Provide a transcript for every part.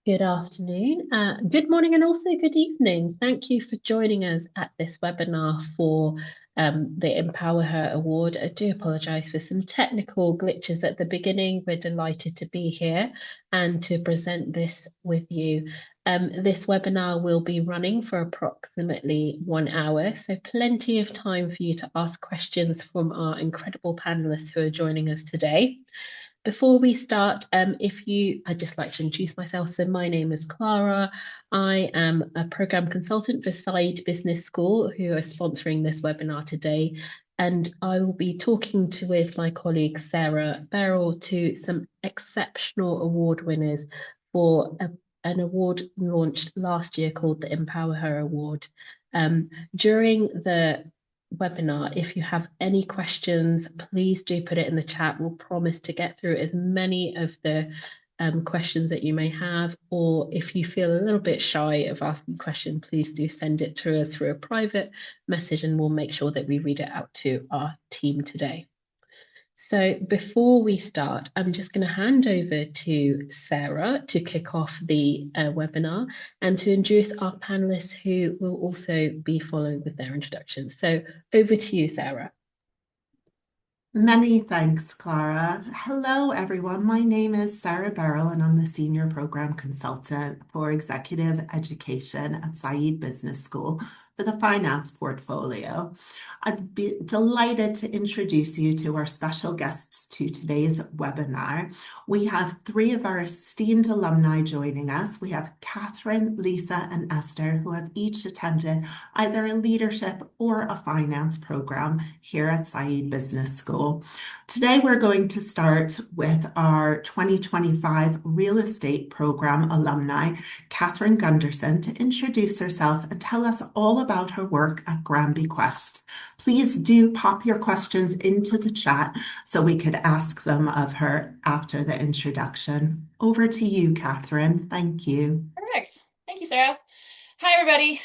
Good afternoon, good morning, and also good evening. Thank you for joining us at this webinar for the Empower Her Award. I do apologise for some technical glitches at the beginning. We're delighted to be here and to present this with you. This webinar will be running for approximately 1 hour, so plenty of time for you to ask questions from our incredible panelists who are joining us today. Before we start, I'd just like to introduce myself. So my name is Clara. I am a program consultant for Said Business School, who are sponsoring this webinar today. And I will be talking with my colleague, Sarah Beryl, to some exceptional award winners for an award launched last year called the Empower Her Award. During the webinar. If you have any questions, please do put it in the chat. We'll promise to get through as many of the questions that you may have, or if you feel a little bit shy of asking a question, please do send it to us through a private message and we'll make sure that we read it out to our team today. So before we start, I'm just going to hand over to Sarah to kick off the webinar and to introduce our panelists who will also be following with their introductions. So over to you, Sarah. Many thanks, Clara. Hello, everyone. My name is Sarah Beryl, and I'm the Senior Program Consultant for Executive Education at Said Business School for the finance portfolio. I'd be delighted to introduce you to our special guests to today's webinar. We have three of our esteemed alumni joining us. We have Katherine, Lisa, and Esther, who have each attended either a leadership or a finance program here at Said Business School. Today, we're going to start with our 2025 Real Estate Program alumni, Katherine Gunderson, to introduce herself and tell us all about her work at Granby Quest. Please do pop your questions into the chat so we could ask them of her after the introduction. Over to you, Katherine. Thank you. Perfect. Thank you, Sarah. Hi, everybody.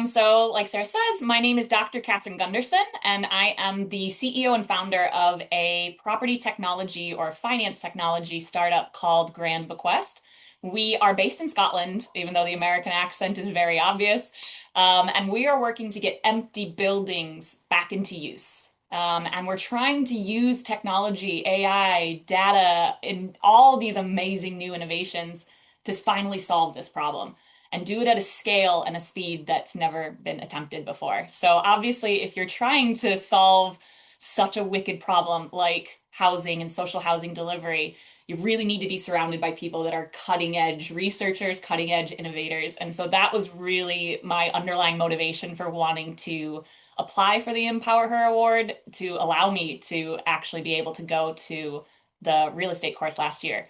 So like Sarah says, my name is Dr. Katherine Gunderson, and I am the CEO and founder of a property technology or finance technology startup called Grand Bequest. We are based in Scotland, even though the American accent is very obvious. And we are working to get empty buildings back into use. And we're trying to use technology, AI, data, and all these amazing new innovations to finally solve this problem and do it at a scale and a speed that's never been attempted before. So obviously, if you're trying to solve such a wicked problem like housing and social housing delivery, you really need to be surrounded by people that are cutting edge researchers, cutting edge innovators. And so that was really my underlying motivation for wanting to apply for the Empower Her Award, to allow me to actually be able to go to the real estate course last year.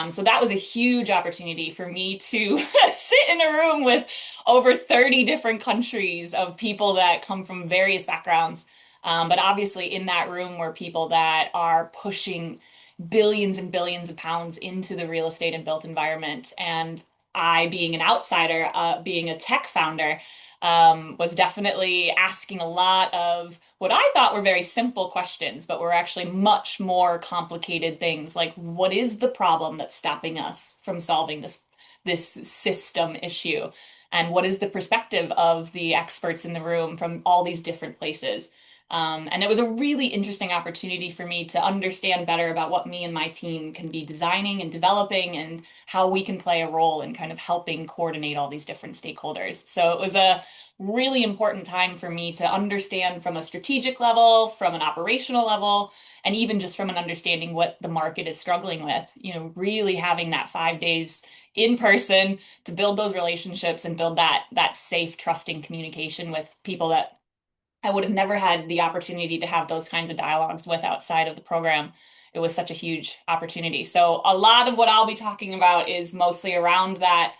So that was a huge opportunity for me to sit in a room with over 30 different countries of people that come from various backgrounds. But obviously, in that room were people that are pushing billions and billions of pounds into the real estate and built environment. And I, being an outsider, being a tech founder, was definitely asking a lot of what I thought were very simple questions, but were actually much more complicated things. Like, what is the problem that's stopping us from solving this system issue? And what is the perspective of the experts in the room from all these different places? And it was a really interesting opportunity for me to understand better about what me and my team can be designing and developing and how we can play a role in kind of helping coordinate all these different stakeholders. So it was a really important time for me to understand from a strategic level, from an operational level, and even just from an understanding what the market is struggling with. Really having that 5 days in person to build those relationships and build that safe, trusting communication with people that I would have never had the opportunity to have those kinds of dialogues with outside of the program. It was such a huge opportunity. So a lot of what I'll be talking about is mostly around that,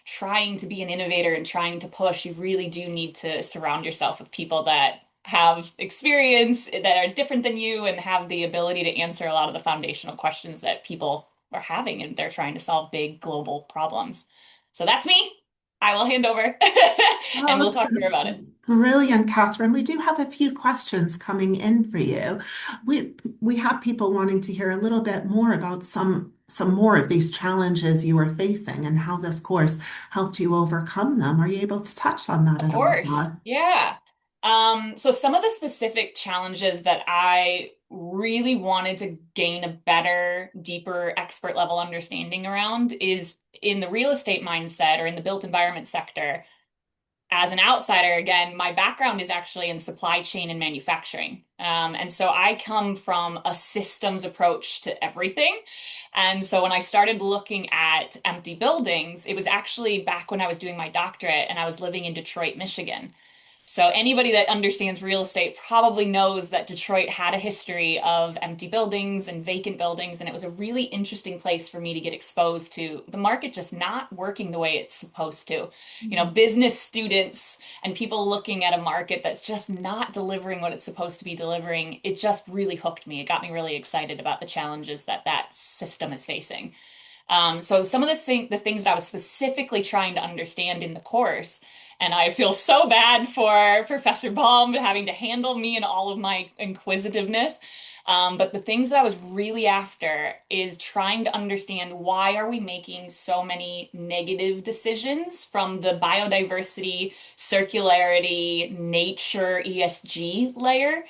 trying to be an innovator and trying to push. You really do need to surround yourself with people that have experience, that are different than you, and have the ability to answer a lot of the foundational questions that people are having, and they're trying to solve big global problems. So that's me. I will hand over and we'll Oh, talk more that's about it. brilliant, Catherine. We do have a few questions coming in for you. We have people wanting to hear a little bit more about some some more of these challenges you were facing and how this course helped you overcome them. Are you able to touch on that Of at all, course. Todd? Yeah. So some of the specific challenges that I really wanted to gain a better, deeper expert level understanding around is in the real estate mindset or in the built environment sector. As an outsider, again, my background is actually in supply chain and manufacturing. And so I come from a systems approach to everything. And so when I started looking at empty buildings, it was actually back when I was doing my doctorate and I was living in Detroit, Michigan. So anybody that understands real estate probably knows that Detroit had a history of empty buildings and vacant buildings, and it was a really interesting place for me to get exposed to the market just not working the way it's supposed to. You know, business students and people looking at a market that's just not delivering what it's supposed to be delivering. It just really hooked me. It got me really excited about the challenges that that system is facing. So some of the things that I was specifically trying to understand in the course, and I feel so bad for Professor Baum having to handle me and all of my inquisitiveness. But the things that I was really after is trying to understand why are we making so many negative decisions from the biodiversity, circularity, nature, ESG layer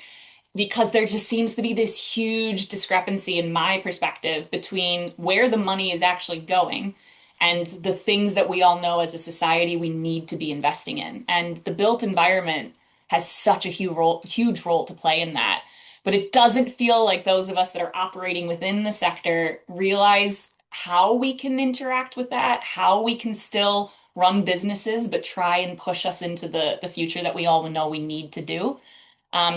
because there just seems to be this huge discrepancy in my perspective between where the money is actually going and the things that we all know as a society we need to be investing in. And the built environment has such a huge role to play in that. But it doesn't feel like those of us that are operating within the sector realize how we can interact with that, how we can still run businesses, but try and push us into the future that we all know we need to do.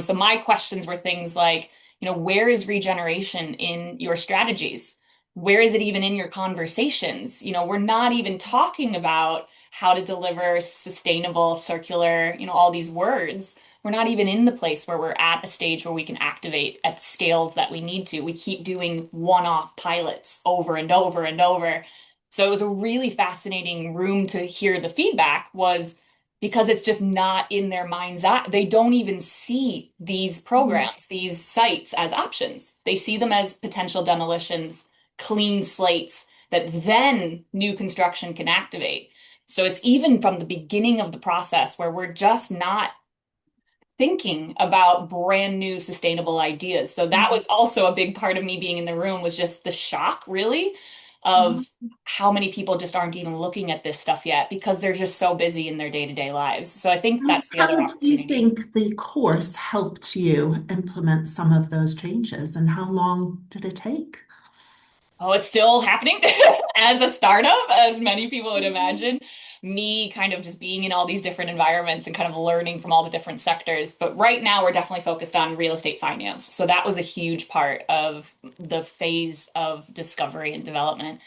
So my questions were things like, where is regeneration in your strategies? Where is it even in your conversations? We're not even talking about how to deliver sustainable, circular, all these words. We're not even in the place where we're at a stage where we can activate at the scales that we need to. We keep doing one-off pilots over and over and over. So it was a really fascinating room to hear the feedback was because it's just not in their mind's eye. They don't even see these programs, these sites as options. They see them as potential demolitions, clean slates that then new construction can activate. So it's even from the beginning of the process where we're just not thinking about brand new sustainable ideas. So that was also a big part of me being in the room was just the shock, really, of how many people just aren't even looking at this stuff yet because they're just so busy in their day-to-day lives. So I think that's the other How do you opportunity. think the course helped you implement some of those changes, and how long did it take? Oh, it's still happening as a startup, as many people would imagine. Me kind of just being in all these different environments and kind of learning from all the different sectors. But right now, we're definitely focused on real estate finance. So that was a huge part of the phase of discovery and development.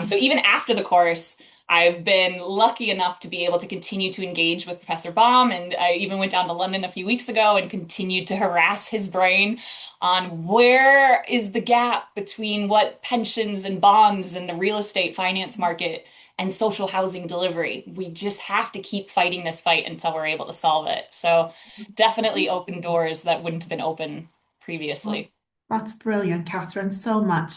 So even after the course, I've been lucky enough to be able to continue to engage with Professor Baum. And I even went down to London a few weeks ago and continued to harass his brain on where is the gap between what pensions and bonds and the real estate finance market and social housing delivery. We just have to keep fighting this fight until we're able to solve it. So definitely open doors that wouldn't have been open Well, previously. that's brilliant, Catherine, so much.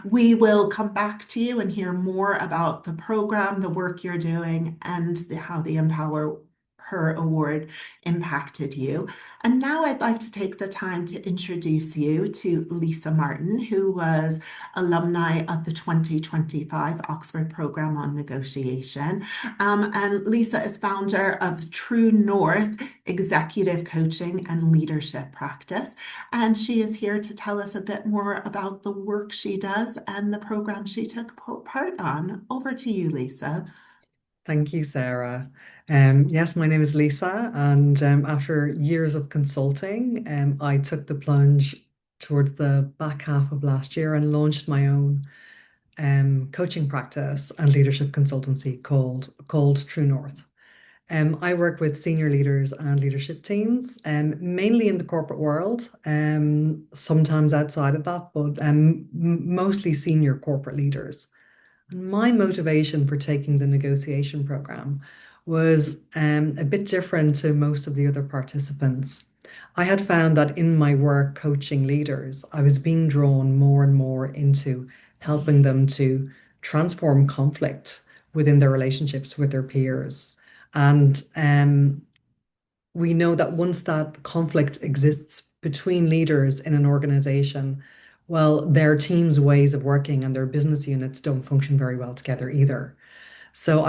We will come back to you and hear more about the program, the work you're doing, and how the Empower Her Award impacted you. And now I'd like to take the time to introduce you to Lisa Martin, who was alumni of the 2025 Oxford Program on Negotiation. And Lisa is founder of True North Executive Coaching and Leadership Practice. And she is here to tell us a bit more about the work she does and the program she took part on. Over to you, Lisa. Thank you, Sarah. Yes, my name is Lisa, and after years of consulting, I took the plunge towards the back half of last year and launched my own coaching practice and leadership consultancy called True North. I work with senior leaders and leadership teams, mainly in the corporate world, sometimes outside of that, but mostly senior corporate leaders. My motivation for taking the negotiation program was a bit different to most of the other participants. I had found that in my work coaching leaders, I was being drawn more and more into helping them to transform conflict within their relationships with their peers. And we know that once that conflict exists between leaders in an organization, well, their team's ways of working and their business units don't function very well together either. So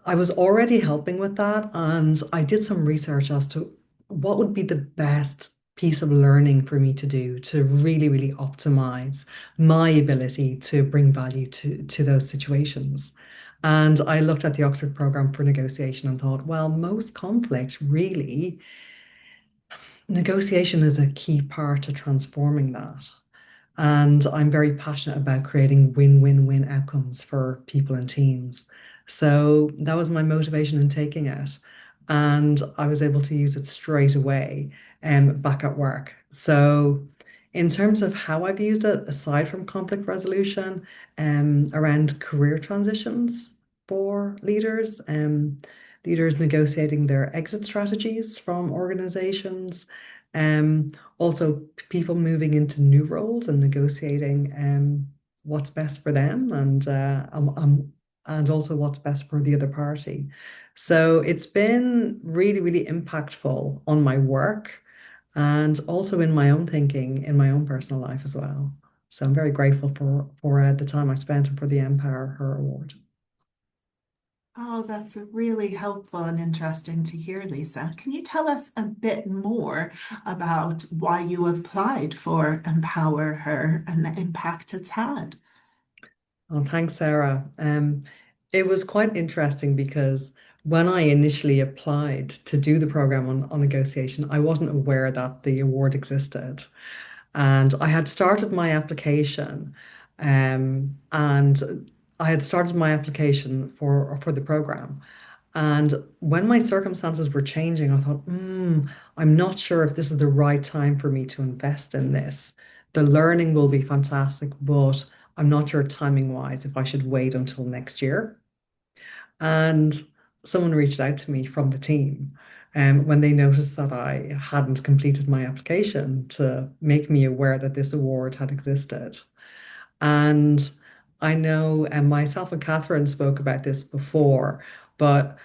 I was already helping with that, and I did some research as to what would be the best piece of learning for me to do to really, really optimize my ability to bring value to those situations. And I looked at the Oxford Program for Negotiation and thought, well, most conflict really, negotiation is a key part to transforming that. And I'm very passionate about creating win-win-win outcomes for people and teams. So that was my motivation in taking it. And I was able to use it straight away back at work. So in terms of how I've used it, aside from conflict resolution, around career transitions for leaders, leaders negotiating their exit strategies from organizations, also people moving into new roles and negotiating what's best for them and also what's best for the other party. So it's been really, really impactful on my work and also in my own thinking, in my own personal life as well. So I'm very grateful for the time I spent and for the Empower Her Award. Oh, that's really helpful and interesting to hear, Lisa. Can you tell us a bit more about why you applied for Empower Her and the impact it's had? Oh, thanks, Sarah. It was quite interesting because when I initially applied to do the program on negotiation, I wasn't aware that the award existed. And I had started my application, and I had started my application for the program. And when my circumstances were changing, I thought, I'm not sure if this is the right time for me to invest in this. The learning will be fantastic, but I'm not sure timing wise if I should wait until next year. And someone reached out to me from the team when they noticed that I hadn't completed my application to make me aware that this award had existed. And I know, and myself and Catherine spoke about this before, but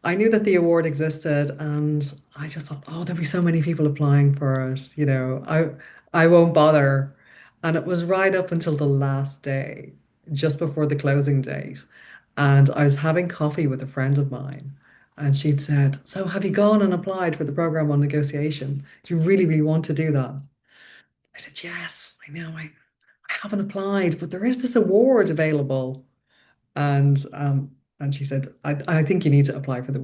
I knew that the award existed, and I just thought, oh, there'll be so many people applying for it. I won't bother. And it was right up until the last day, just before the closing date. And I was having coffee with a friend of mine, and she'd said, "So have you gone and applied for the program on negotiation? Do you really, really want to do that?" I said, "Yes, I know. I haven't applied, but there is this award available." And she said, I think you need to apply for the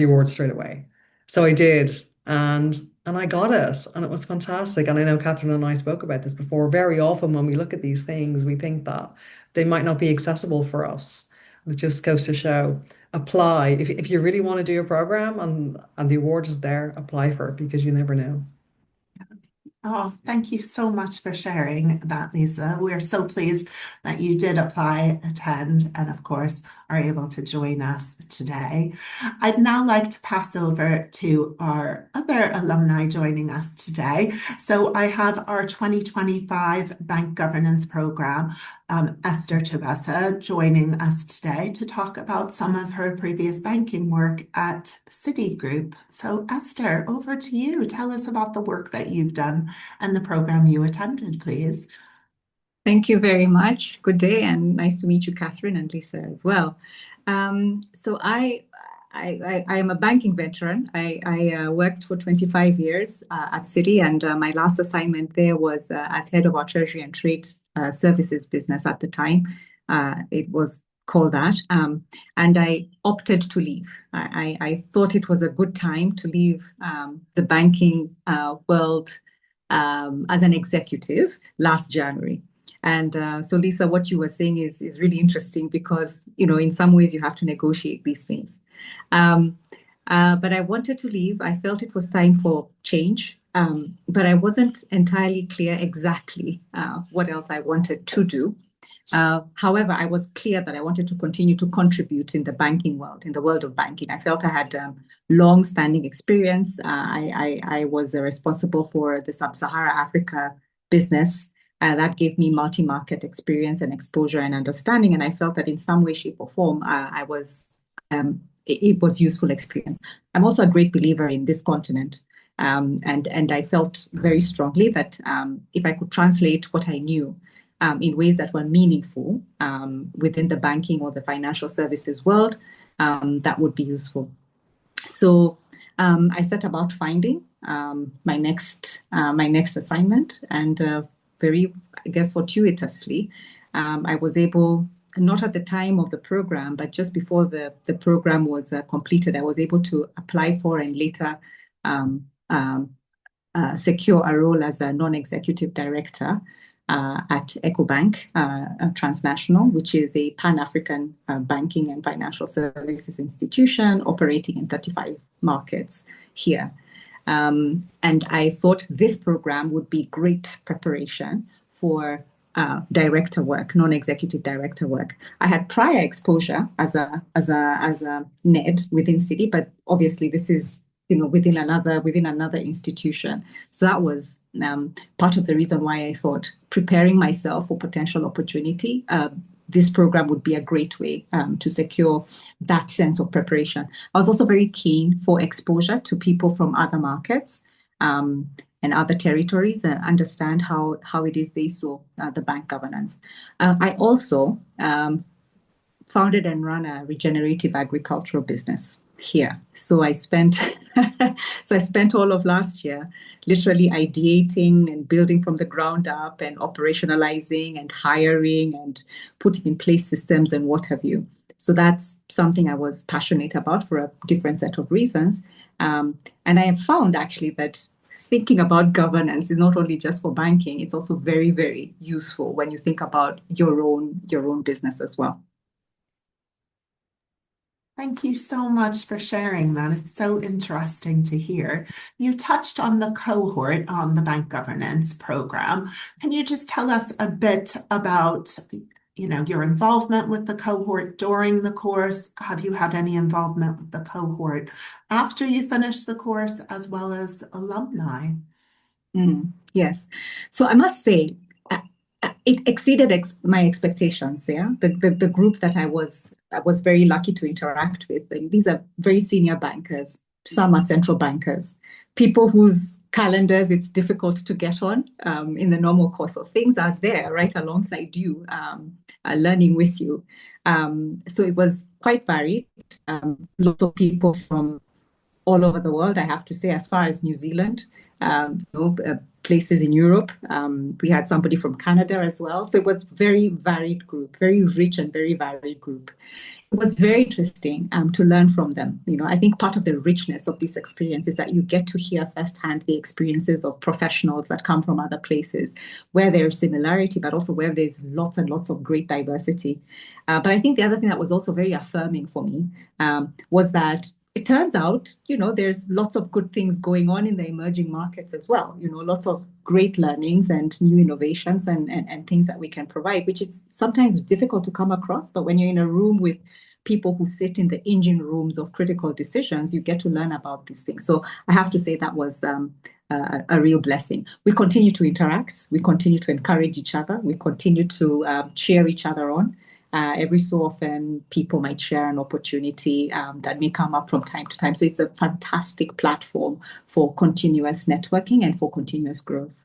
award straight away. So I did, and I got it, and it was fantastic. And I know Catherine and I spoke about this before. Very often when we look at these things, we think that they might not be accessible for us. And it just goes to show, apply. If you really want to do a program and the award is there, apply for it because you never know. Oh, thank you so much for sharing that, Lisa. We're so pleased that you did apply, attend, and of course are able to join us today. I'd now like to pass over to our other alumni joining us today. So I have our 2025 Bank Governance Program, Esther Chibesa, joining us today to talk about some of her previous banking work at Citigroup. So Esther, over to you. Tell us about the work that you've done and the program you attended, please. Thank you very much. Good day, and nice to meet you, Catherine and Lisa, as well. So I am a banking veteran. I worked for 25 years at Citi, and my last assignment there was as head of our Treasury and Trade Services business at the time. It was called that. And I opted to leave. I thought it was a good time to leave the banking world as an executive last January. And so, Lisa, what you were saying is really interesting because, in some ways you have to negotiate these things. But I wanted to leave. I felt it was time for change, but I wasn't entirely clear exactly what else I wanted to do. However, I was clear that I wanted to continue to contribute in the banking world, in the world of banking. I felt I had long-standing experience. I was responsible for the Sub-Sahara Africa business That gave me multi-market experience and exposure and understanding. And I felt that in some way, shape, or form, it was useful experience. I'm also a great believer in this continent. And I felt very strongly that if I could translate what I knew in ways that were meaningful within the banking or the financial services world, that would be useful. So I set about finding my next assignment, and very, I guess, fortuitously, I was able, not at the time of the program, but just before the program was completed, I was able to apply for and later secure a role as a non-executive director at EcoBank Transnational, which is a Pan-African banking and financial services institution operating in 35 markets here. And I thought this program would be great preparation for director work, non-executive director work. I had prior exposure as a NED within Citi, but obviously this is within another institution. So that was part of the reason why I thought preparing myself for potential opportunity, this program would be a great way to secure that sense of preparation. I was also very keen for exposure to people from other markets and other territories and understand how it is they saw the bank governance. I also founded and run a regenerative agricultural business here. So I spent all of last year literally ideating and building from the ground up and operationalizing and hiring and putting in place systems and what have you. So that's something I was passionate about for a different set of reasons. And I have found actually that thinking about governance is not only just for banking, it's also very, very useful when you think about your own business as well. Thank you so much for sharing that. It's so interesting to hear. You touched on the cohort on the bank governance program. Can you just tell us a bit about, your involvement with the cohort during the course? Have you had any involvement with the cohort after you finished the course, as well as alumni? Yes. So I must say, it exceeded my expectations. Yeah, the group that I was very lucky to interact with. And these are very senior bankers. Some are central bankers, people whose calendars it's difficult to get on in the normal course of things are there right alongside you, learning with you. So it was quite varied. Lots of people from all over the world, I have to say, as far as New Zealand, places in Europe. We had somebody from Canada as well. So it was very varied group, very rich and very varied group. It was very interesting to learn from them. I think part of the richness of this experience is that you get to hear firsthand the experiences of professionals that come from other places where there's similarity, but also where there's lots and lots of great diversity. But I think the other thing that was also very affirming for me was that it turns out, there's lots of good things going on in the emerging markets as well. Lots of great learnings and new innovations and things that we can provide, which is sometimes difficult to come across. But when you're in a room with people who sit in the engine rooms of critical decisions, you get to learn about these things. So I have to say that was a real blessing. We continue to interact. We continue to encourage each other. We continue to cheer each other on. Every so often, people might share an opportunity that may come up from time to time. So it's a fantastic platform for continuous networking and for continuous growth.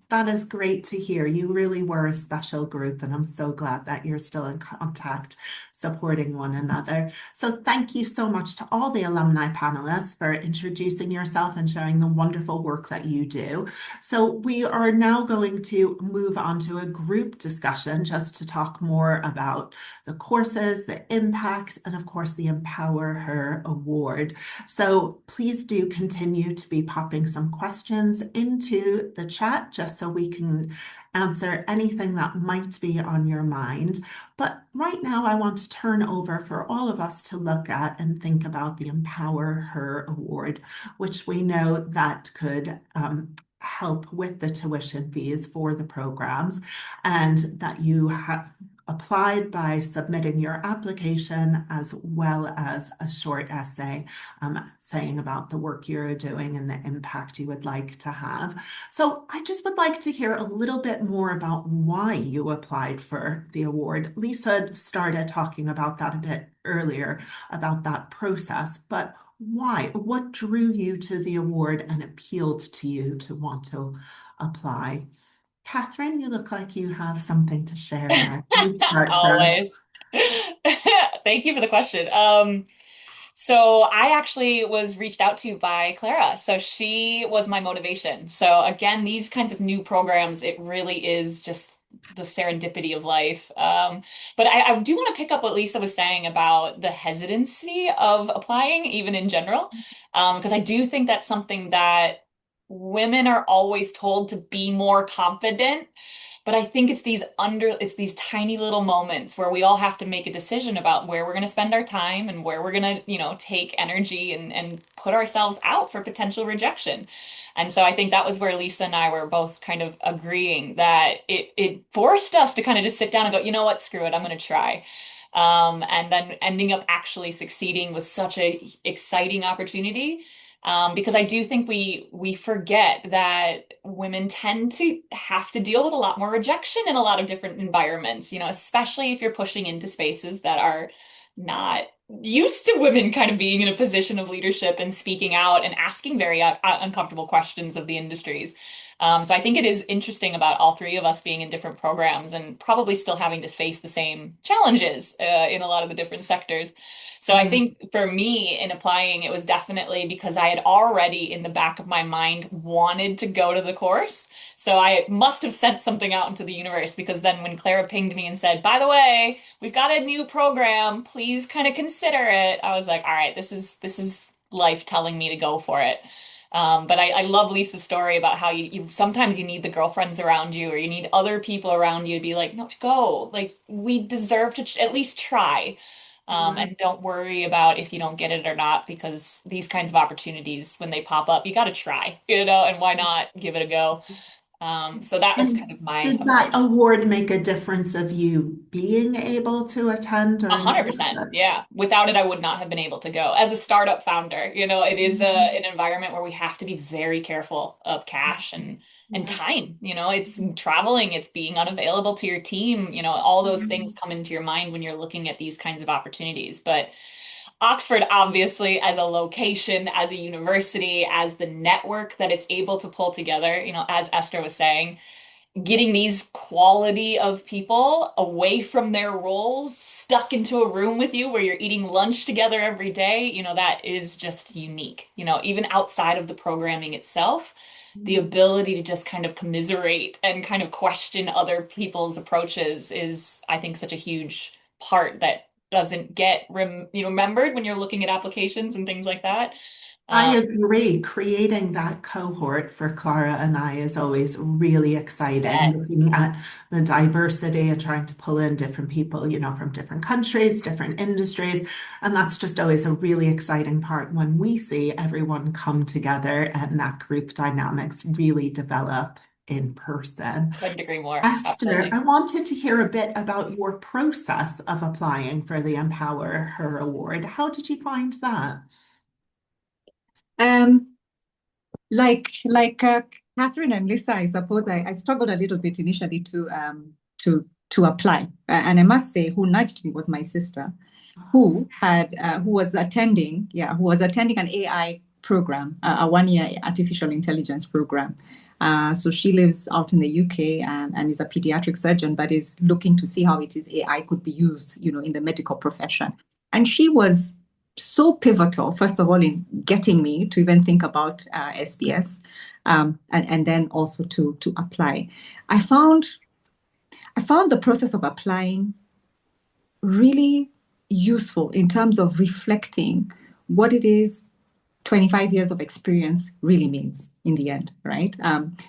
That is great to hear. You really were a special group, and I'm so glad that you're still in contact, supporting one another. So thank you so much to all the alumni panelists for introducing yourself and sharing the wonderful work that you do. So we are now going to move on to a group discussion just to talk more about the courses, the impact, and of course the EmpowerHer Award. So please do continue to be popping some questions into the chat just so we can answer anything that might be on your mind. But right now I want to turn over for all of us to look at and think about the EmpowerHer Award, which we know that could help with the tuition fees for the programs, and that you have applied by submitting your application as well as a short essay saying about the work you're doing and the impact you would like to have. So I just would like to hear a little bit more about why you applied for the award. Lisa started talking about that a bit earlier, about that process, but why? What drew you to the award and appealed to you to want to apply? Catherine, you look like you have something to share there. You start first. Always. Thank you for the question. So I actually was reached out to by Clara. So she was my motivation. So again, these kinds of new programs, it really is just the serendipity of life. But I do want to pick up what Lisa was saying about the hesitancy of applying, even in general, because I do think that's something that women are always told to be more confident. But I think it's these tiny little moments where we all have to make a decision about where we're going to spend our time and where we're going to, take energy and put ourselves out for potential rejection. And so I think that was where Lisa and I were both kind of agreeing that it forced us to kind of just sit down and go, you know what, screw it, I'm going to try. And then ending up actually succeeding was such a exciting opportunity. Because I do think we forget that women tend to have to deal with a lot more rejection in a lot of different environments, especially if you're pushing into spaces that are not used to women kind of being in a position of leadership and speaking out and asking very uncomfortable questions of the industries. So I think it is interesting about all three of us being in different programs and probably still having to face the same challenges in a lot of the different sectors. So I think for me in applying, it was definitely because I had already in the back of my mind wanted to go to the course. So I must have sent something out into the universe because then when Clara pinged me and said, by the way, we've got a new program, please kind of consider it. I was like, all right, this is life telling me to go for it. But I love Lisa's story about how you sometimes you need the girlfriends around you or you need other people around you to be like, no, go. Like we deserve to at least try. And don't worry about if you don't get it or not, because these kinds of opportunities, when they pop up, you got to try, and why not give it a go? So that was kind And of my did that approach. award make a difference of you being able to attend A during the hundred percent. visit? Yeah. Without it, I would not have been able to go. As a startup founder, it is an environment where we have to be very careful of cash and Yeah. time. It's traveling, it's being unavailable to your team, all those things come into your mind when you're looking at these kinds of opportunities. But Oxford, obviously, as a location, as a university, as the network that it's able to pull together, as Esther was saying, getting these quality of people away from their roles, stuck into a room with you where you're eating lunch together every day, that is just unique. Even outside of the programming itself, the ability to just kind of commiserate and kind of question other people's approaches is, I think, such a huge part that doesn't get remembered when you're looking at applications and things like that. I Um, agree. Creating that cohort for Clara and I is always really exciting, yes, looking at the diversity and trying to pull in different people, from different countries, different industries. And that's just always a really exciting part when we see everyone come together and that group dynamics really develop in person. couldn't agree more. Esther, Absolutely. I wanted to hear a bit about your process of applying for the Empower Her Award. How did you find that? Um, like Catherine and Lisa, I suppose I struggled a little bit initially to apply, and I must say, who nudged me was my sister, who was attending an AI program, a 1 year artificial intelligence program. So she lives out in the UK and is a pediatric surgeon, but is looking to see how it is AI could be used, in the medical profession. And she was so pivotal, first of all, in getting me to even think about SBS, and then also to apply. I found the process of applying really useful in terms of reflecting what it is 25 years of experience really means in the end, right?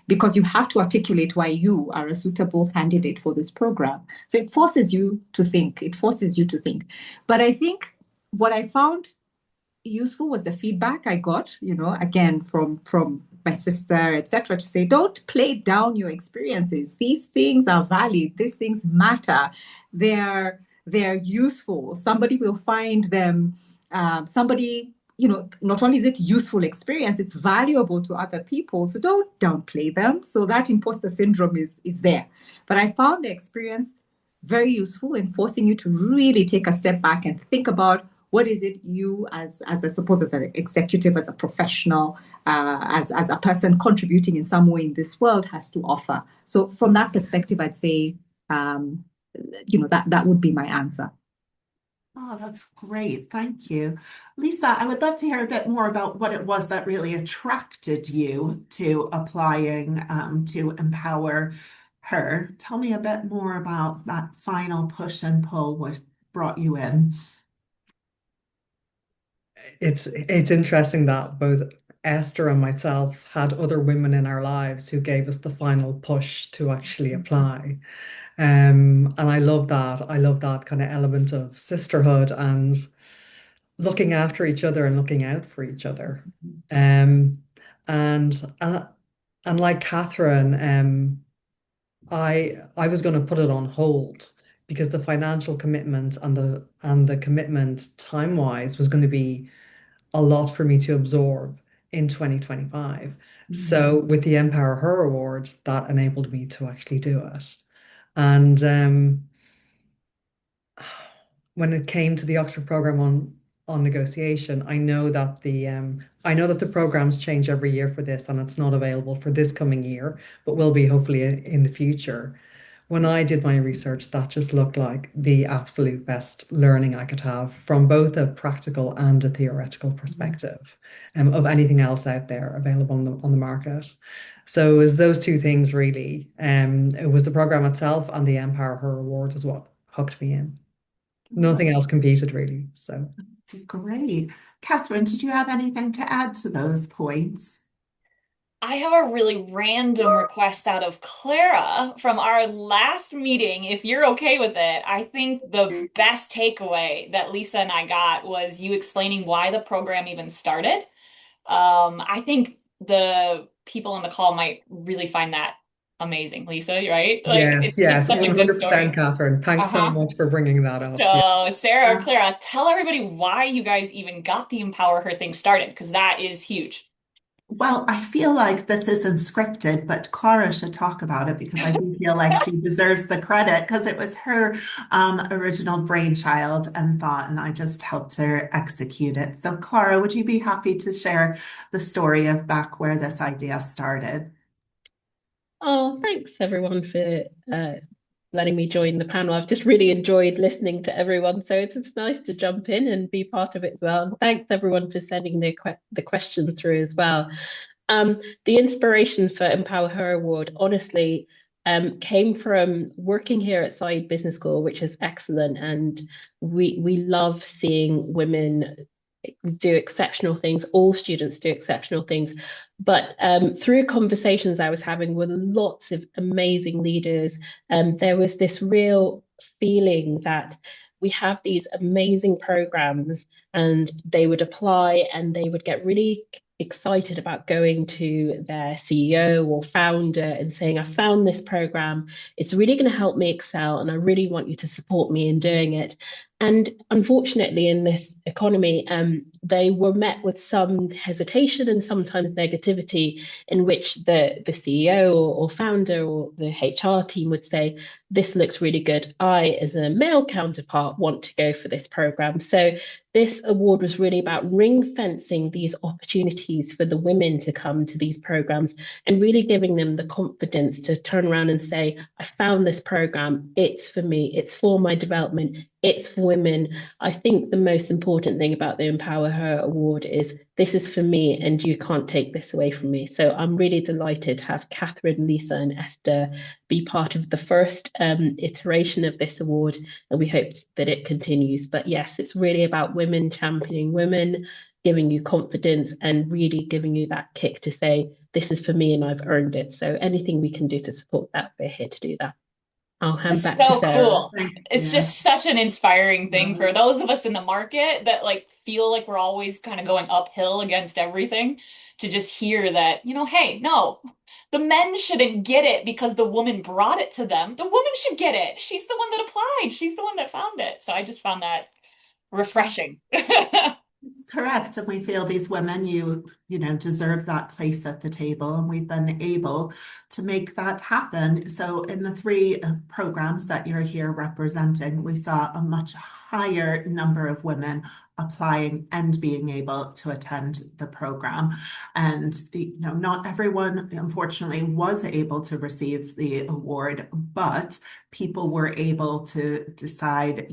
Because you have to articulate why you are a suitable candidate for this program. So it forces you to think. But I think what I found useful was the feedback I got, again, from my sister, etc., to say, don't play down your experiences. These things are valid. These things matter. They're useful. Somebody will find them. Somebody, not only is it useful experience, it's valuable to other people. So don't downplay them. So that imposter syndrome is there. But I found the experience very useful in forcing you to really take a step back and think about what is it you, as I suppose, as an executive, as a professional, as a person contributing in some way in this world, has to offer. So from that perspective, I'd say, that would be my answer. Oh, that's great. Thank you. Lisa, I would love to hear a bit more about what it was that really attracted you to applying to Empower Her. Tell me a bit more about that final push and pull, what brought you in. It's interesting that both Esther and myself had other women in our lives who gave us the final push to actually apply. And I love that. I love that kind of element of sisterhood and looking after each other and looking out for each other. Um, and and and like Catherine, I was going to put it on hold because the financial commitment and the commitment time-wise was going to be a lot for me to absorb in 2025. So with the Empower Her Award, that enabled me to actually do it. And when it came to the Oxford program on negotiation, I know that the programs change every year for this, and it's not available for this coming year, but will be hopefully in the future. When I did my research, that just looked like the absolute best learning I could have from both a practical and a theoretical perspective, of anything else out there available on the market. So it was those two things really. It was the program itself and the Empower Her Award is what hooked me in. Nothing That's, else competed really. So that's great. Catherine, did you have anything to add to those points? I have a really random request out of Clara from our last meeting. If you're okay with it, I think the best takeaway that Lisa and I got was you explaining why the program even started. I think the people on the call might really find that amazing, Lisa, right? Like, yes, it's just yes, such a good 100% story. Catherine. Thanks so Uh-huh. much for bringing that up. Yeah. So, Sarah or Clara, tell everybody why you guys even got the Empower Her thing started, because that is huge. Well, I feel like this isn't scripted, but Clara should talk about it because I do feel like she deserves the credit because it was her original brainchild and thought, and I just helped her execute it. So, Clara, would you be happy to share the story of back where this idea started? Oh, thanks everyone for letting me join the panel. I've just really enjoyed listening to everyone, so it's nice to jump in and be part of it as well. And thanks everyone for sending the question through as well. The inspiration for Empower Her Award, honestly, came from working here at Said Business School, which is excellent, and we love seeing women do exceptional things. All students do exceptional things, but through conversations I was having with lots of amazing leaders, there was this real feeling that we have these amazing programs and they would apply and they would get really excited about going to their CEO or founder and saying, I found this program. It's really going to help me excel, and I really want you to support me in doing it. And unfortunately, in this economy, they were met with some hesitation and sometimes negativity, in which the CEO or founder or the HR team would say, this looks really good. I, as a male counterpart, want to go for this program. So this award was really about ring fencing these opportunities for the women to come to these programs and really giving them the confidence to turn around and say, I found this program. It's for me. It's for my development. It's for women. I think the most important thing about the Empower Her Award is this is for me and you can't take this away from me. So I'm really delighted to have Catherine, Lisa and Esther be part of the first iteration of this award, and we hope that it continues. But yes, it's really about women championing women, giving you confidence and really giving you that kick to say, this is for me and I've earned it. So anything we can do to support that, we're here to do that. I'll hand It's back to so Sarah. cool. Thank It's you. just such an inspiring thing for those of us in the market that like feel like we're always kind of going uphill against everything to just hear that, hey, no, the men shouldn't get it because the woman brought it to them. The woman should get it. She's the one that applied. She's the one that found it. So I just found that refreshing. It's correct. And we feel these women, deserve that place at the table. And we've been able to make that happen. So in the three programs that you're here representing, we saw a much higher number of women applying and being able to attend the program. And, not everyone, unfortunately, was able to receive the award, but people were able to decide,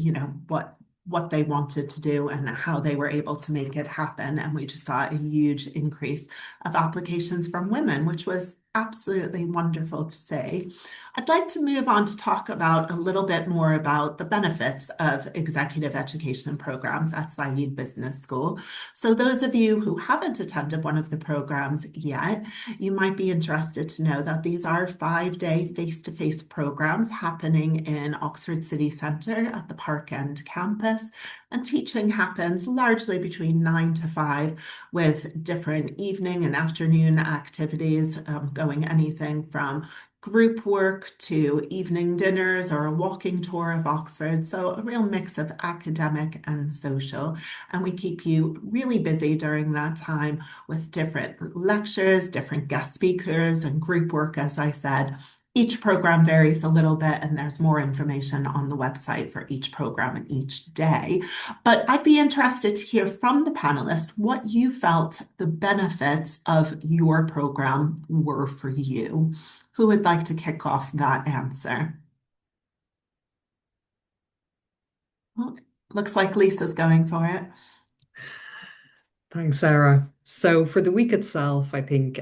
what they wanted to do and how they were able to make it happen. And we just saw a huge increase of applications from women, which was absolutely wonderful to see. I'd like to move on to talk about a little bit more about the benefits of executive education programs at Said Business School. So those of you who haven't attended one of the programs yet, you might be interested to know that these are 5-day face-to-face programs happening in Oxford City Centre at the Park End campus. And teaching happens largely between 9 to 5 with different evening and afternoon activities going anything from group work to evening dinners or a walking tour of Oxford. So a real mix of academic and social. And we keep you really busy during that time with different lectures, different guest speakers and group work, as I said. Each program varies a little bit, and there's more information on the website for each program and each day. But I'd be interested to hear from the panelists what you felt the benefits of your program were for you. Who would like to kick off that answer? Well, looks like Lisa's going for it. Thanks, Sarah. So for the week itself, I think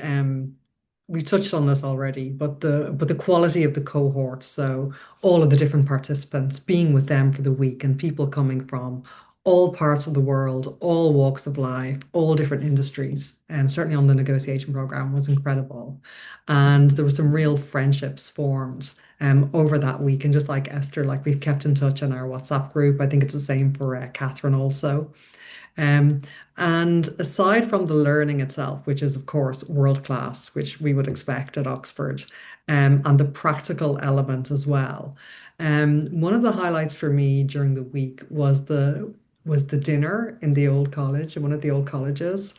we touched on this already, but the quality of the cohort, so all of the different participants being with them for the week and people coming from all parts of the world, all walks of life, all different industries, and certainly on the negotiation program was incredible. And there were some real friendships formed over that week. And just like Esther, like we've kept in touch in our WhatsApp group. I think it's the same for Catherine also. Um, and aside from the learning itself, which is, of course, world class, which we would expect at Oxford, and the practical element as well. One of the highlights for me during the week was the dinner in the old college, in one of the old colleges,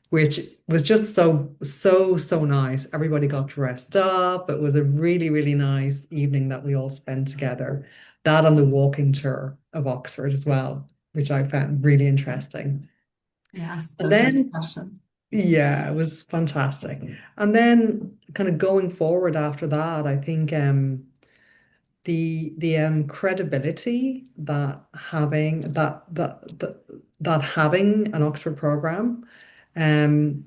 which was just so nice. Everybody got dressed up. It was a really, really nice evening that we all spent together. That and the walking tour of Oxford as well, which I found really interesting. Yes, And those are then, special. yeah, it was fantastic. And then kind of going forward after that, I think the credibility that having an Oxford program um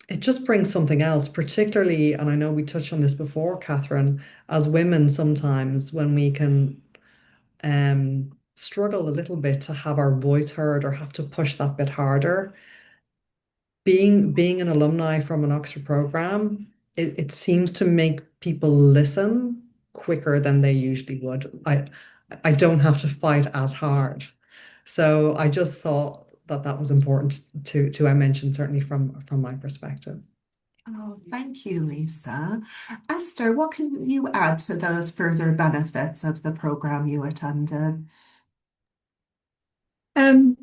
it just brings something else, particularly, and I know we touched on this before, Catherine, as women sometimes when we can struggle a little bit to have our voice heard or have to push that bit harder. Being an alumni from an Oxford program, it seems to make people listen quicker than they usually would. I don't have to fight as hard. So I just thought that that was important to I mention, certainly from my perspective. Oh, thank you, Lisa. Esther, what can you add to those further benefits of the program you attended? Um,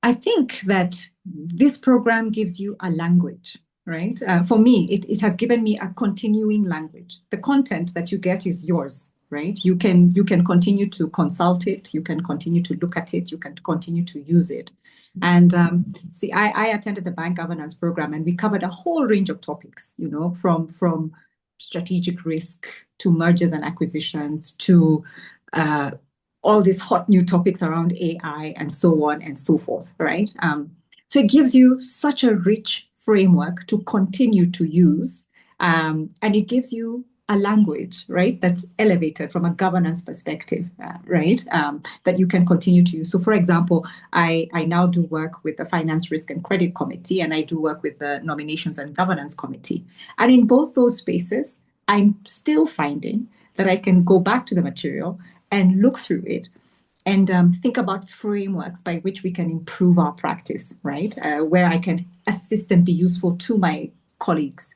I think that this program gives you a language, right? For me, it has given me a continuing language. The content that you get is yours, right? You can continue to consult it, you can continue to look at it, you can continue to use it. And see, I attended the bank governance program, and we covered a whole range of topics, from strategic risk to mergers and acquisitions to all these hot new topics around AI and so on and so forth, right? So it gives you such a rich framework to continue to use, and it gives you a language, right, that's elevated from a governance perspective, right, that you can continue to use. So, for example, I now do work with the Finance, Risk and Credit Committee, and I do work with the Nominations and Governance Committee. And in both those spaces, I'm still finding that I can go back to the material and look through it and think about frameworks by which we can improve our practice, right? Where I can assist and be useful to my colleagues,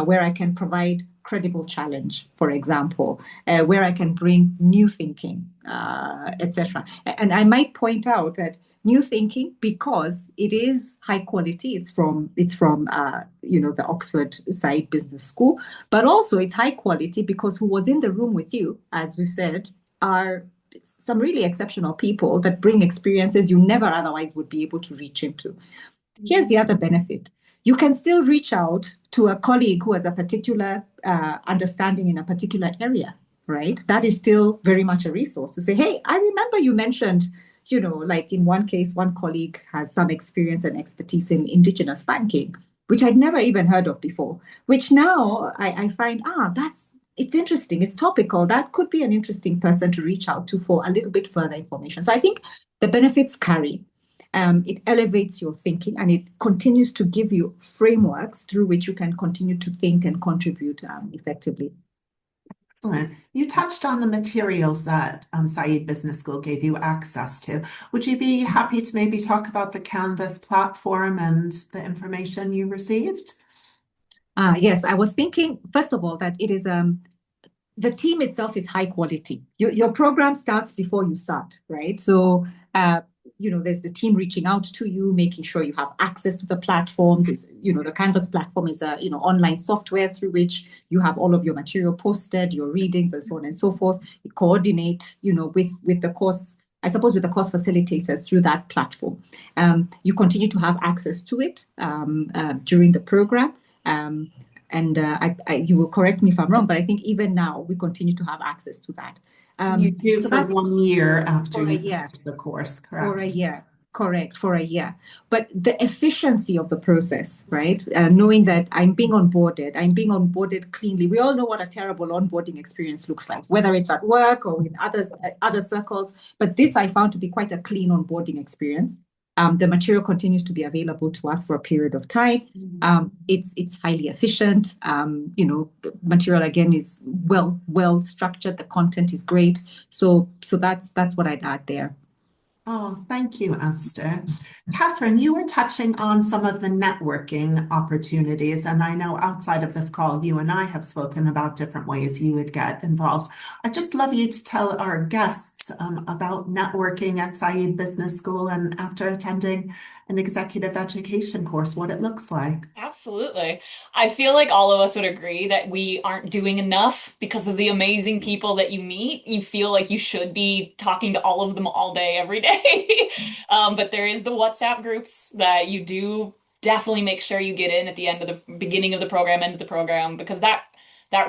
where I can provide credible challenge, for example, where I can bring new thinking, etc. And I might point out that new thinking, because it is high quality, it's from the Oxford Said Business School, but also it's high quality because who was in the room with you, as we said, are some really exceptional people that bring experiences you never otherwise would be able to reach into. Here's the other benefit. You can still reach out to a colleague who has a particular understanding in a particular area, right? That is still very much a resource to say, hey, I remember you mentioned, like in one case, one colleague has some experience and expertise in indigenous banking, which I'd never even heard of before, which now I find, it's interesting, it's topical. That could be an interesting person to reach out to for a little bit further information. So I think the benefits carry. It elevates your thinking and it continues to give you frameworks through which you can continue to think and contribute effectively. Excellent. You touched on the materials that Said Business School gave you access to. Would you be happy to maybe talk about the Canvas platform and the information you received? Yes, I was thinking, first of all, that it is the team itself is high quality. Your program starts before you start, right? So there's the team reaching out to you, making sure you have access to the platforms. It's, the Canvas platform is a, online software through which you have all of your material posted, your readings and so on and so forth. You coordinate, with the course, I suppose with the course facilitators through that platform. You continue to have access to it during the program. And you will correct me if I'm wrong, but I think even now we continue to have access to that. You do so for that's 1 year after for a you year. finish the course, For a correct? year, correct, for a year. But the efficiency of the process, right? Knowing that I'm being onboarded cleanly. We all know what a terrible onboarding experience looks like, whether it's at work or in other circles. But this I found to be quite a clean onboarding experience. The material continues to be available to us for a period of time. It's highly efficient. Material again is well structured. The content is great. So that's what I'd add there. Oh, thank you, Esther. Katherine, you were touching on some of the networking opportunities, and I know outside of this call, you and I have spoken about different ways you would get involved. I'd just love you to tell our guests about networking at Said Business School and after attending an executive education course, what it looks like. Absolutely. I feel like all of us would agree that we aren't doing enough because of the amazing people that you meet. You feel like you should be talking to all of them all day, every day. But there is the WhatsApp groups that you do definitely make sure you get in at the end of the beginning of the program, end of the program, because that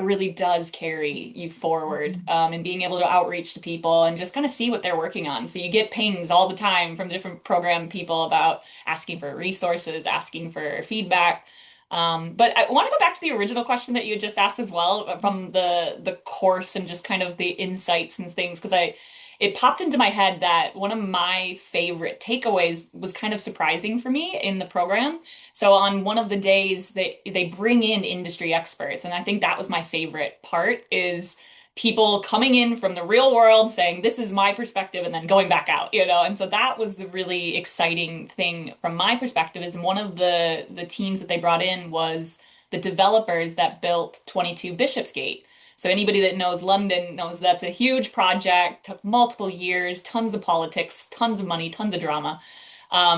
really does carry you forward, and being able to outreach to people and just kind of see what they're working on. So you get pings all the time from different program people about asking for resources, asking for feedback. But I want to go back to the original question that you had just asked as well, from the course and just kind of the insights and things, because it popped into my head that one of my favorite takeaways was kind of surprising for me in the program. So on one of the days they bring in industry experts, and I think that was my favorite part, is people coming in from the real world saying, this is my perspective, and then going back out, And so that was the really exciting thing from my perspective, is one of the teams that they brought in was the developers that built 22 Bishopsgate. So anybody that knows London knows that's a huge project, took multiple years, tons of politics, tons of money, tons of drama.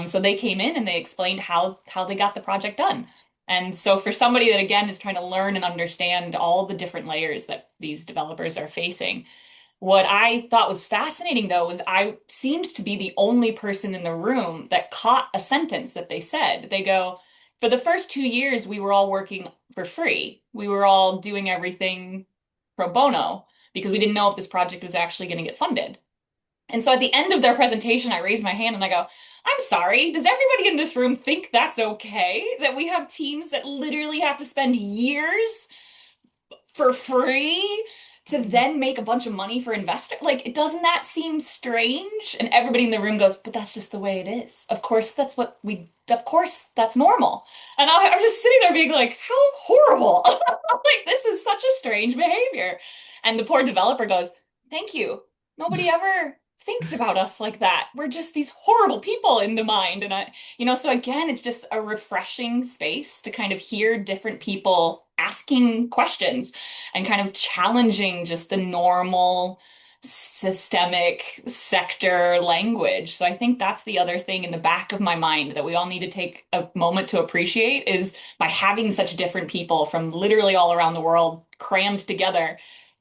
So they came in and they explained how they got the project done. And so for somebody that again is trying to learn and understand all the different layers that these developers are facing, what I thought was fascinating though was I seemed to be the only person in the room that caught a sentence that they said. They go, for the first 2 years, we were all working for free. We were all doing everything pro bono because we didn't know if this project was actually going to get funded. And so at the end of their presentation, I raised my hand and I go, I'm sorry, does everybody in this room think that's okay? That we have teams that literally have to spend years for free to then make a bunch of money for investors? Like, doesn't that seem strange? And everybody in the room goes, but that's just the way it is. Of course, that's normal. And I'm just sitting there being like, how horrible. Like, this is such a strange behavior. And the poor developer goes, thank you. Nobody ever thinks about us like that? We're just these horrible people in the mind. And so again, it's just a refreshing space to kind of hear different people asking questions and kind of challenging just the normal systemic sector language. So I think that's the other thing in the back of my mind that we all need to take a moment to appreciate is by having such different people from literally all around the world crammed together,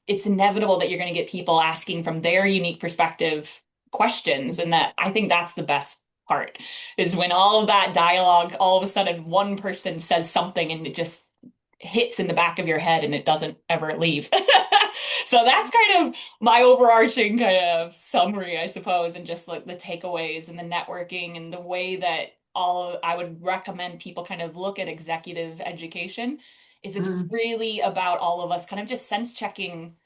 it's inevitable that you're going to get people asking from their unique perspective questions. And that I think that's the best part is when all of that dialogue, all of a sudden one person says something and it just hits in the back of your head and it doesn't ever leave. So that's kind of my overarching kind of summary, I suppose, and just like the takeaways and the networking and the way that I would recommend people kind of look at executive education is it's really about all of us kind of just sense checking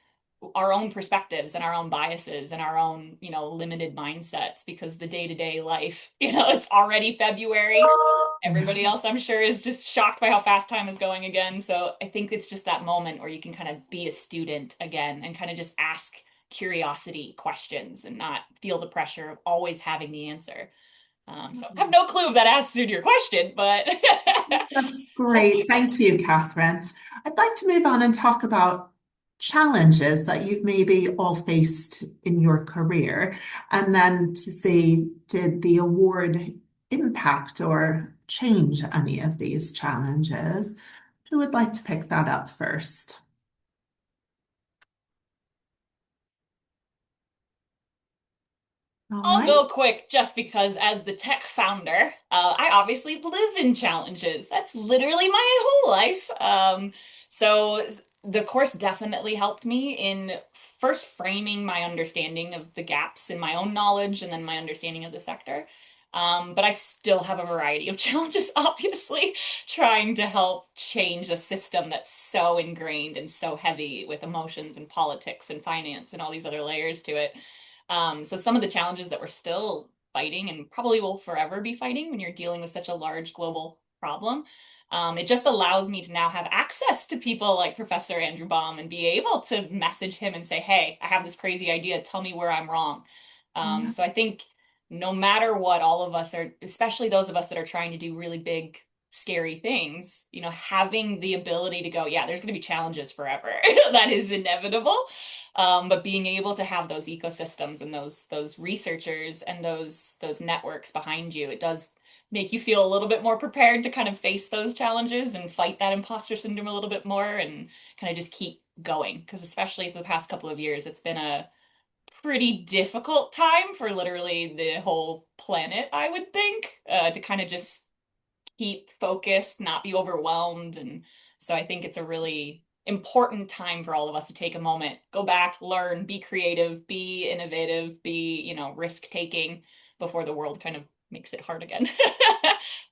our own perspectives and our own biases and our own, limited mindsets because the day-to-day life, it's already February. Everybody else, I'm sure, is just shocked by how fast time is going again. So I think it's just that moment where you can kind of be a student again and kind of just ask curiosity questions and not feel the pressure of always having the answer. So I have no clue if that answered your question, but That's great. Thank you, Catherine. I'd like to move on and talk about challenges that you've maybe all faced in your career, and then to see, did the award impact or change any of these challenges? Who would like to pick that up first? All I'll right. go quick just because, as the tech founder, I obviously live in challenges. That's literally my whole life. So the course definitely helped me in first framing my understanding of the gaps in my own knowledge and then my understanding of the sector. But I still have a variety of challenges, obviously, trying to help change a system that's so ingrained and so heavy with emotions and politics and finance and all these other layers to it. So some of the challenges that we're still fighting and probably will forever be fighting when you're dealing with such a large global problem. It just allows me to now have access to people like Professor Andrew Baum and be able to message him and say, hey, I have this crazy idea. Tell me where I'm wrong. Yeah. So I think no matter what, all of us are, especially those of us that are trying to do really big, scary things, having the ability to go, yeah, there's going to be challenges forever. That is inevitable. But being able to have those ecosystems and those researchers and those networks behind you, it does make you feel a little bit more prepared to kind of face those challenges and fight that imposter syndrome a little bit more and kind of just keep going. Because especially for the past couple of years, it's been a pretty difficult time for literally the whole planet, I would think, to kind of just keep focused, not be overwhelmed. And so I think it's a really important time for all of us to take a moment, go back, learn, be creative, be innovative, be, risk taking before the world kind of makes it hard again.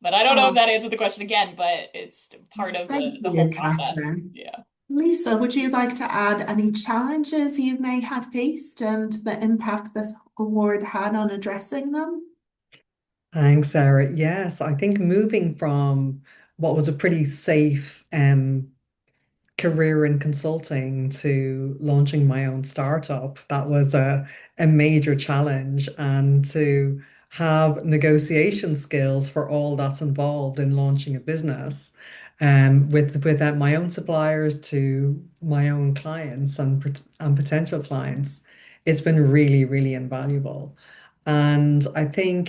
But I don't know if Oh, that answered the question again, but it's part of thank the you, whole process. Catherine. Yeah. Lisa, would you like to add any challenges you may have faced and the impact the award had on addressing them? Thanks, Sarah. Yes, I think moving from what was a pretty safe career in consulting to launching my own startup, that was a major challenge. And to have negotiation skills for all that's involved in launching a business, with my own suppliers to my own clients and potential clients, it's been really, really invaluable. And I think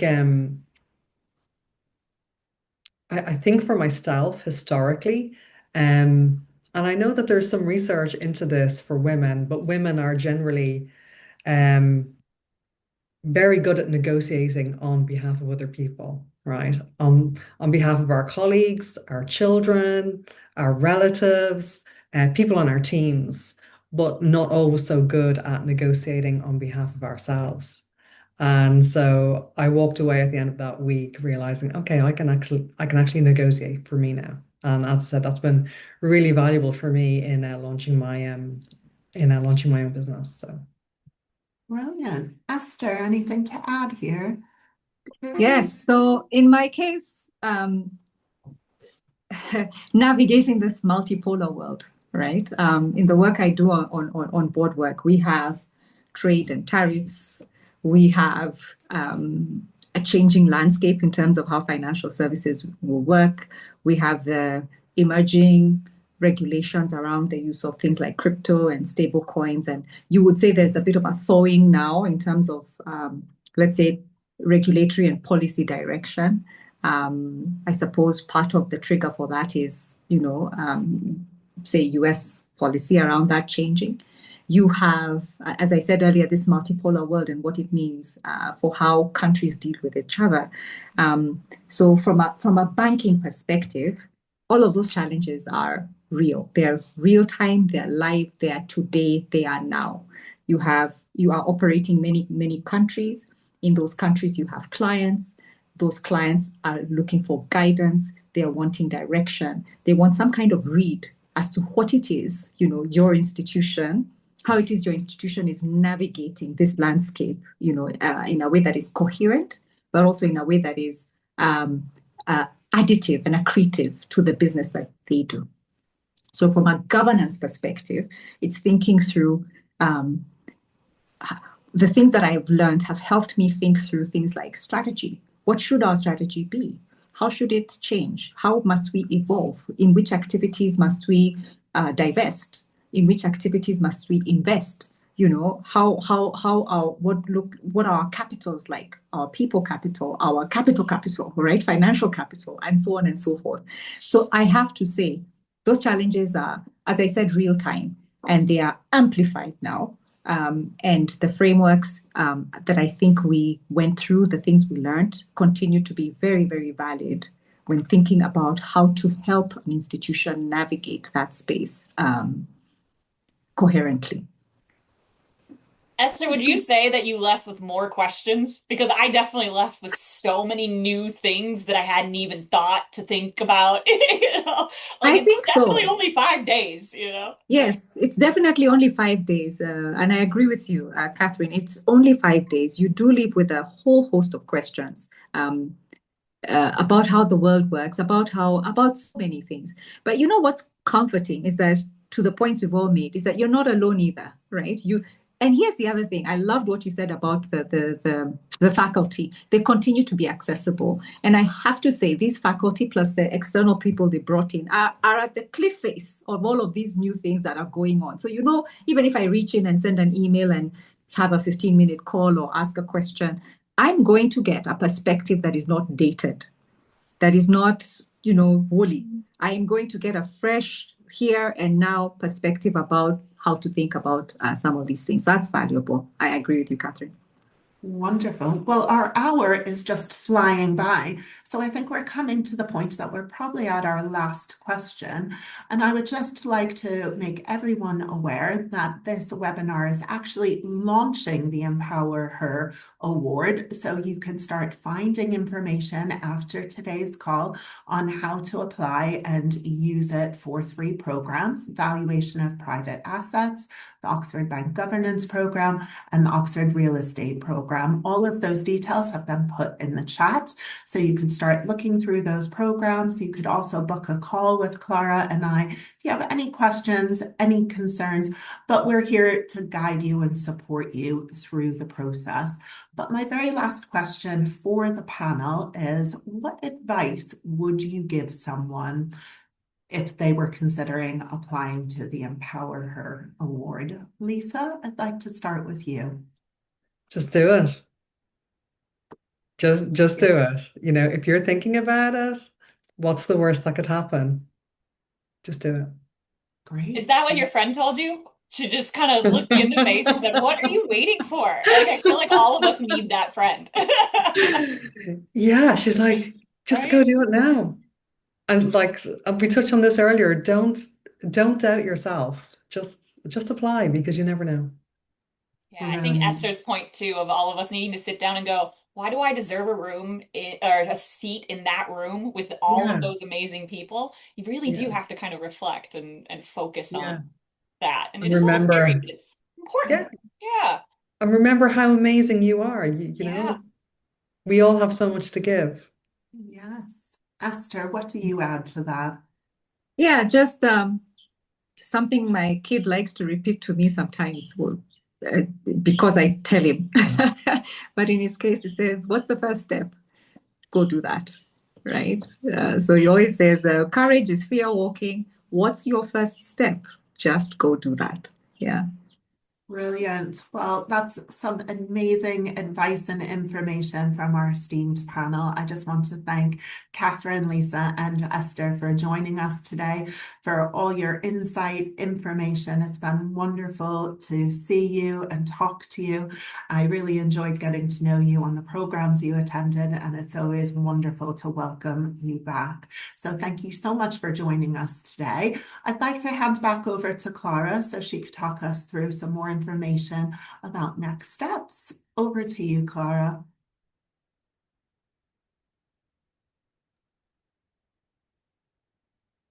for myself historically, and I know that there's some research into this for women, but women are generally um, very good at negotiating on behalf of other people, right? On behalf of our colleagues, our children, our relatives, people on our teams, but not always so good at negotiating on behalf of ourselves. And so I walked away at the end of that week realizing, okay, I can actually negotiate for me now. And as I said, that's been really valuable for me in launching my own business. So Brilliant. Esther, anything to add here? Yes. So in my case, navigating this multipolar world, right? In the work I do on board work, we have trade and tariffs, We have a changing landscape in terms of how financial services will work. We have the emerging regulations around the use of things like crypto and stable coins. And you would say there's a bit of a thawing now in terms of, let's say, regulatory and policy direction. I suppose part of the trigger for that is, say, US policy around that changing. You have, as I said earlier, this multipolar world and what it means for how countries deal with each other. So from a banking perspective, all of those challenges are real. They're real time, they're live, they are today, they are now. You are operating many countries. In those countries, you have clients. Those clients are looking for guidance. They are wanting direction. They want some kind of read as to what it is, your institution, how it is your institution is navigating this landscape, in a way that is coherent, but also in a way that is additive and accretive to the business that they do. So from a governance perspective, it's thinking through the things that I've learned have helped me think through things like strategy. What should our strategy be? How should it change? How must we evolve? In which activities must we divest? In which activities must we invest? What are our capitals like? Our people capital, our capital, right? Financial capital, and so on and so forth. So I have to say, those challenges are, as I said, real time, and they are amplified now. And the frameworks that I think we went through, the things we learned, continue to be very, very valid when thinking about how to help an institution navigate that space coherently. Esther, would you say that you left with more questions? Because I definitely left with so many new things that I hadn't even thought to think about. I it's think definitely so. only 5 days, Yes, it's definitely only 5 days. And I agree with you, Catherine. It's only 5 days. You do leave with a whole host of questions about how the world works, about so many things. But what's comforting is that, to the points we've all made, is that you're not alone either, right? And here's the other thing. I loved what you said about the faculty. They continue to be accessible. And I have to say, these faculty plus the external people they brought in are at the cliff face of all of these new things that are going on. So, even if I reach in and send an email and have a 15-minute call or ask a question, I'm going to get a perspective that is not dated, that is not, woolly. I am going to get a fresh here and now perspective about how to think about some of these things. That's valuable. I agree with you, Catherine. Wonderful. Well, our hour is just flying by. So I think we're coming to the point that we're probably at our last question. And I would just like to make everyone aware that this webinar is actually launching the EmpowerHer Award. So you can start finding information after today's call on how to apply and use it for 3 programs: Valuation of Private Assets, the Oxford Bank Governance Program, and the Oxford Real Estate Program. All of those details have been put in the chat, so you can start looking through those programs. You could also book a call with Clara and I if you have any questions, any concerns, but we're here to guide you and support you through the process. But my very last question for the panel is, what advice would you give someone if they were considering applying to the EmpowerHer Award? Lisa, I'd like to start with you. Just do it. Just do it. If you're thinking about it, what's the worst that could happen? Just do it. Great. Is that what your friend told you? She just kind of looked you in the face and said, "What are you waiting for?" Like, I feel like all of us need that friend. Yeah, she's like, just Right? go do it now. And we touched on this earlier, don't doubt yourself. Just apply, because you never know. Yeah, I think Brilliant. Esther's point too of all of us needing to sit down and go, why do I deserve a room or a seat in that room with all of Yeah, those amazing people? You really do yeah, have to kind of reflect and focus yeah. on that. And And it is a little scary, remember, but it's important. yeah, Yeah. and remember how amazing you are. Yeah. We all have so much to give. Yes. Esther, what do you add to that? Yeah, just something my kid likes to repeat to me sometimes. Well, because I tell him. But in his case, he says, "What's the first step? Go do that." Right? So he always says, "Courage is fear walking. What's your first step? Just go do that." Yeah. Brilliant. Well, that's some amazing advice and information from our esteemed panel. I just want to thank Katherine, Lisa, and Esther for joining us today, for all your insight, information. It's been wonderful to see you and talk to you. I really enjoyed getting to know you on the programs you attended, and it's always wonderful to welcome you back. So thank you so much for joining us today. I'd like to hand back over to Clara so she could talk us through some more information about next steps. Over to you, Clara.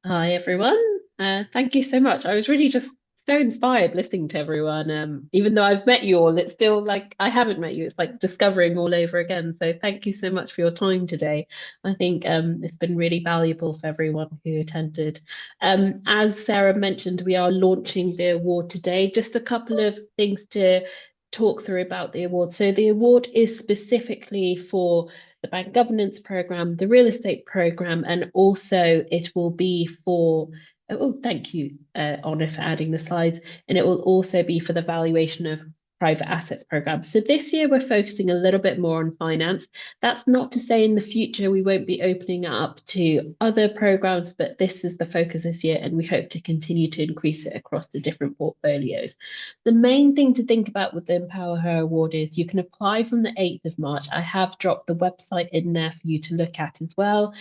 Hi, everyone. Thank you so much. I was really just so inspired listening to everyone. Even though I've met you all, it's still like I haven't met you. It's like discovering all over again. So thank you so much for your time today. I think it's been really valuable for everyone who attended. As Sarah mentioned, we are launching the award today. Just a couple of things to talk through about the award. So the award is specifically for the bank governance program, the real estate program, and also it will be for, oh, thank you, Honor, for adding the slides, and it will also be for the valuation of private assets program. So this year we're focusing a little bit more on finance. That's not to say in the future we won't be opening up to other programs, but this is the focus this year, and we hope to continue to increase it across the different portfolios. The main thing to think about with the EmpowerHer Award is you can apply from the 8th of March. I have dropped the website in there for you to look at as well.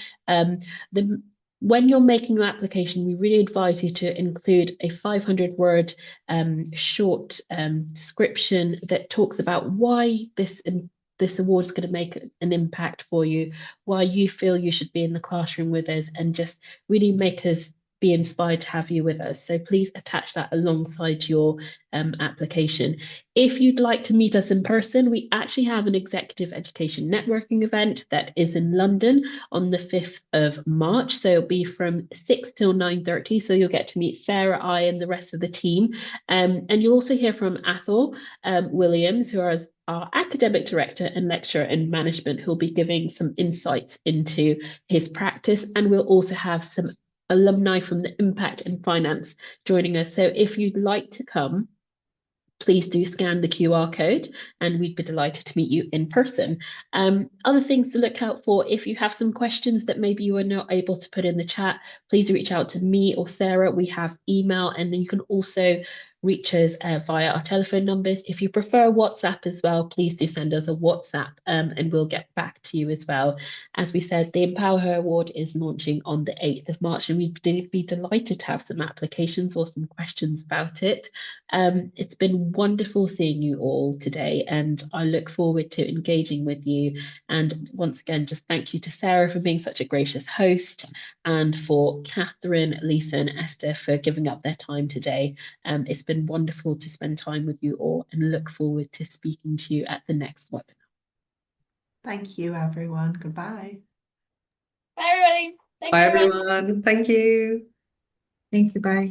When you're making your application, we really advise you to include a 500-word short description that talks about why this award is going to make an impact for you, why you feel you should be in the classroom with us, and just really make us be inspired to have you with us. So please attach that alongside your application. If you'd like to meet us in person, we actually have an executive education networking event that is in London on the 5th of March. So it'll be from 6 till 9:30. So you'll get to meet Sarah, I, and the rest of the team. And you'll also hear from Athol Williams, who is our academic director and lecturer in management, who'll be giving some insights into his practice. And we'll also have some alumni from the Impact and Finance joining us. So if you'd like to come, please do scan the QR code and we'd be delighted to meet you in person. Other things to look out for, if you have some questions that maybe you were not able to put in the chat, please reach out to me or Sarah. We have email, and then you can also reach us via our telephone numbers. If you prefer WhatsApp as well, please do send us a WhatsApp and we'll get back to you as well. As we said, the EmpowerHer Award is launching on the 8th of March, and we'd be delighted to have some applications or some questions about it. It's been wonderful seeing you all today, and I look forward to engaging with you. And once again, just thank you to Sarah for being such a gracious host, and for Katherine, Lisa, and Esther for giving up their time today. It's been wonderful to spend time with you all, and look forward to speaking to you at the next webinar. Thank you, everyone. Goodbye. Bye, everybody. Thanks, Bye, everyone. everyone. Thank you. Thank you. Bye.